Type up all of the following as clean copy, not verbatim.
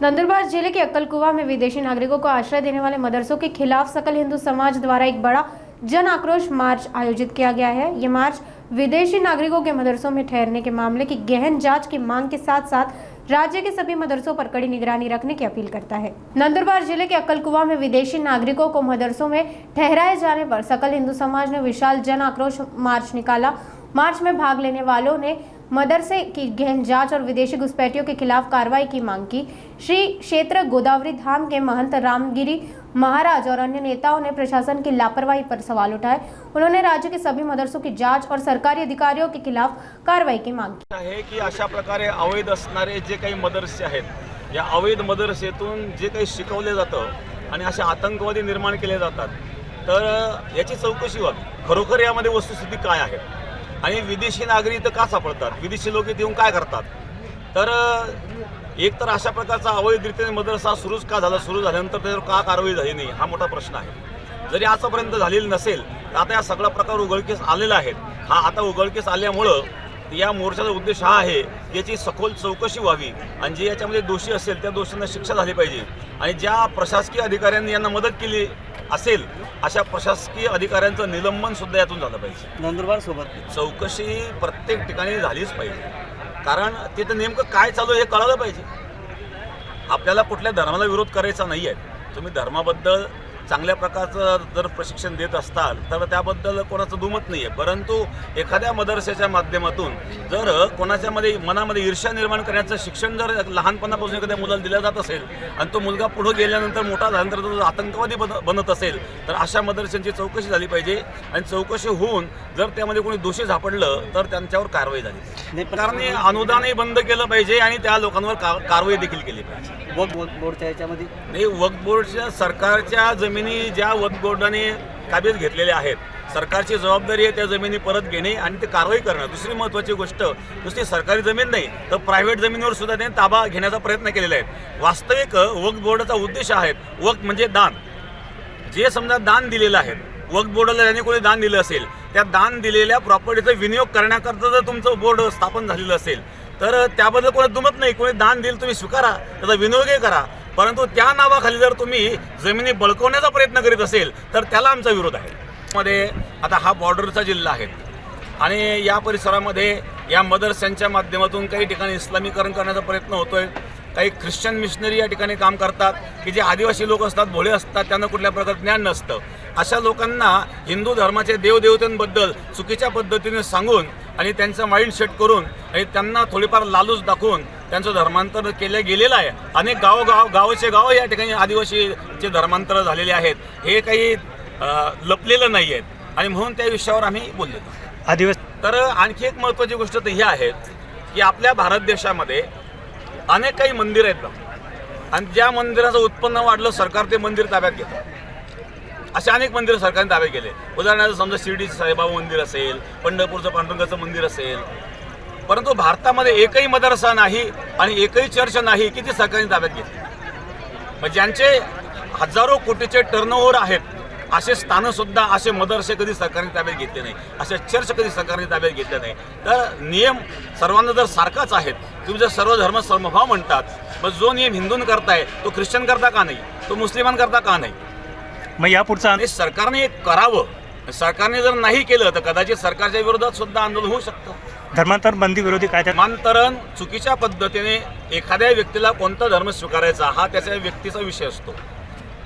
नंदुरबार जिले के अक्कलकुवा में विदेशी नागरिकों को आश्रय देने वाले मदरसों के खिलाफ सकल हिंदू समाज द्वारा एक बड़ा जन आक्रोश मार्च आयोजित किया गया है। ये मार्च विदेशी नागरिकों के मदरसों में ठहरने के मामले की गहन जांच की मांग के साथ साथ राज्य के सभी मदरसों पर कड़ी निगरानी रखने की अपील करता है। नंदुरबार जिले के अक्कलकुवा में विदेशी नागरिकों को मदरसों में ठहराए जाने पर सकल हिंदू समाज ने विशाल जन आक्रोश मार्च निकाला। मार्च में भाग लेने वालों ने मदरसे की गहन जांच और विदेशी घुसपैठियों के खिलाफ कार्रवाई की मांग की। श्री क्षेत्र गोदावरी धाम के महंत रामगिरी महाराज और अन्य नेताओं ने प्रशासन की लापरवाही पर सवाल उठाए। उन्होंने राज्य के सभी मदरसों की जांच और सरकारी अधिकारियों के खिलाफ कार्रवाई की मांग की आहे की अशा प्रकारे अवैध असणारे जे काही मदरसे आहेत, या अवैध मदरसेतून जे काही शिकवले जातं आणि असे आतंकवादी निर्माण केले जातात, तर याची चौकशी व्हावी। खरोखर यामध्ये वस्तुस्थिती काय आहे आणि विदेशी नागरिक इथं का सापडतात, विदेशी लोक इथे येऊन काय करतात। तर एक तर अशा प्रकारचा अवैधरित्याने मदरसा सुरूच का झाला, सुरू झाल्यानंतर त्याच्यावर का कारवाई झाली नाही, हा मोठा प्रश्न आहे। जरी आतापर्यंत झालेली नसेल तर आता या सगळा प्रकार उघडकीस आलेला आहे। हा आता उघडकीस आल्यामुळं या मोर्चाचा उद्देश हा आहे की याची सखोल चौकशी व्हावी आणि जे याच्यामध्ये दोषी असेल त्या दोषींना शिक्षा झाली पाहिजे आणि ज्या प्रशासकीय अधिकाऱ्यांनी यांना मदत केली असेल अशा प्रशासकीय अधिकाऱ्यांचं निलंबन सुद्धा यातून झालं पाहिजे। नंदुरबार सोबत चौकशी प्रत्येक ठिकाणी झालीच पाहिजे, कारण तिथं नेमकं काय चालू आहे हे कळालं पाहिजे। आपल्याला कुठल्या धर्माला विरोध करायचा नाही आहे। तुम्ही धर्माबद्दल चांगल्या प्रकारचं जर प्रशिक्षण देत असताल तर त्याबद्दल कोणाचं दुमत नाही आहे, परंतु एखाद्या मदरसेच्या माध्यमातून जर कोणाच्या मनामध्ये ईर्ष्या निर्माण करण्याचं शिक्षण जर लहानपणापासून एखाद्या मुलाला दिलं जात असेल आणि तो मुलगा पुढे गेल्यानंतर मोठा झाल्यानंतर तो आतंकवादी बनत असेल तर अशा मदरशांची चौकशी झाली पाहिजे आणि चौकशी होऊन जर त्यामध्ये कोणी दोषी सापडलं तर त्यांच्यावर कारवाई झाली। कारण अनुदानही बंद केलं पाहिजे आणि त्या लोकांवर कारवाई देखील केली पाहिजे। वक्फ बोर्डच्या याच्यामध्ये नाही, वक्फ बोर्डच्या सरकारच्या जमिनी ज्या वक्फ बोर्डाने ताब्यात घेतलेल्या आहेत, सरकारची जबाबदारी आहे त्या जमिनी परत घेणे आणि ते कारवाई करणं। दुसरी महत्त्वाची गोष्ट, नुसती सरकारी जमीन नाही तर प्रायव्हेट जमिनीवर सुद्धा त्यांनी ताबा घेण्याचा प्रयत्न केलेला आहे। वास्तविक वक्फ बोर्डाचा उद्देश आहे वक्फ म्हणजे दान। जे समजा दान दिलेलं आहे, वक्फ बोर्डाला ज्याने कोणी दान दिलं असेल त्या दान दिलेल्या प्रॉपर्टीचा विनियोग करण्याकरता जर तुमचं बोर्ड स्थापन झालेलं असेल तर त्याबद्दल कोणी दुमत नाही। कोणी दान दिलं तुम्ही स्वीकारा, त्याचा विनियोगही करा, परंतु त्या नावाखाली जर तुम्ही जमिनी बळकवण्याचा प्रयत्न करीत असेल तर त्याला आमचा विरोध आहे। मध्ये आता हा बॉर्डरचा जिल्हा आहे आणि या परिसरामध्ये या मदरस्यांच्या माध्यमातून काही ठिकाणी इस्लामीकरण करण्याचा प्रयत्न होतोय। काही ख्रिश्चन मिशनरी या ठिकाणी काम करतात की जे आदिवासी लोक असतात, भोळे असतात, त्यांना कुठल्या प्रकारचं ज्ञान नसतं। अशा लोकांना हिंदू धर्माचे देवदेवतांबद्दल चुकीच्या पद्धतीने सांगून आणि त्यांचं माइंड सेट करून आणि त्यांना थोडीफार लालूच दाखवून त्यांचं धर्मांतर केलं गेलेलं आहे। अनेक गावाचे गाव या ठिकाणी आदिवासीचे धर्मांतर झालेले आहेत, हे काही लपलेलं नाही आहेत आणि म्हणून त्या विषयावर आम्ही बोललो आदिवासी। तर आणखी एक महत्त्वाची गोष्ट तर ही आहे की आपल्या भारत देशामध्ये अनेक काही मंदिर आहेत आणि ज्या मंदिराचं उत्पन्न वाढलं सरकार ते मंदिर ताब्यात घेतं। असे अनेक मंदिर सरकारने ताब्यात गेले। उदाहरणार्थ समजा शिर्डीचं साईबाबा मंदिर असेल, पंढरपूरचं पांडुरंगाचं मंदिर असेल, परंतु भारतामध्ये एकही मदरसा नाही आणि एकही चर्च नाही की ती सरकारने ताब्यात घेतली। मग ज्यांचे हजारो कोटीचे टर्नओव्हर आहेत असे स्थानं सुद्धा, असे मदरसे कधी सरकारने ताब्यात घेतले नाही, असे चर्च कधी सरकारने ताब्यात घेतले नाही। तर नियम सर्वांना जर सारखाच आहेत, तुम्ही जर सर्व धर्म समभाव म्हणतात, मग जो नियम हिंदून करताय तो ख्रिश्चन करता का नाही, तो मुस्लिमान करता का नाही? मग यापुढचा सरकारने एक करावं। सरकारने जर नाही केलं तर कदाचित सरकारच्या विरोधात सुद्धा आंदोलन होऊ शकतं। धर्मांतर बंदी विरोधी कायदा धर्मांतरण चुकीच्या पद्धतीने एखाद्या व्यक्तीला कोणता धर्म स्वीकारायचा हा त्याच्या व्यक्तीचा विषय असतो,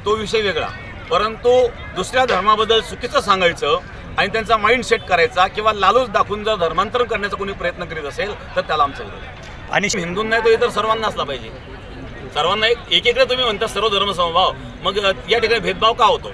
तो विषय वेगळा, परंतु दुसऱ्या धर्माबद्दल चुकीचं सांगायचं आणि त्यांचा माइंड सेट करायचा किंवा लालूच दाखवून जर धर्मांतरण करण्याचा कोणी प्रयत्न करीत असेल तर त्याला आमचा विरोध। आणि हिंदूंना नाही तर इतर सर्वांना असला पाहिजे। सर्वांना एकीकडे तुम्ही म्हणता सर्व धर्म समभाव, मग या ठिकाणी भेदभाव का होतो?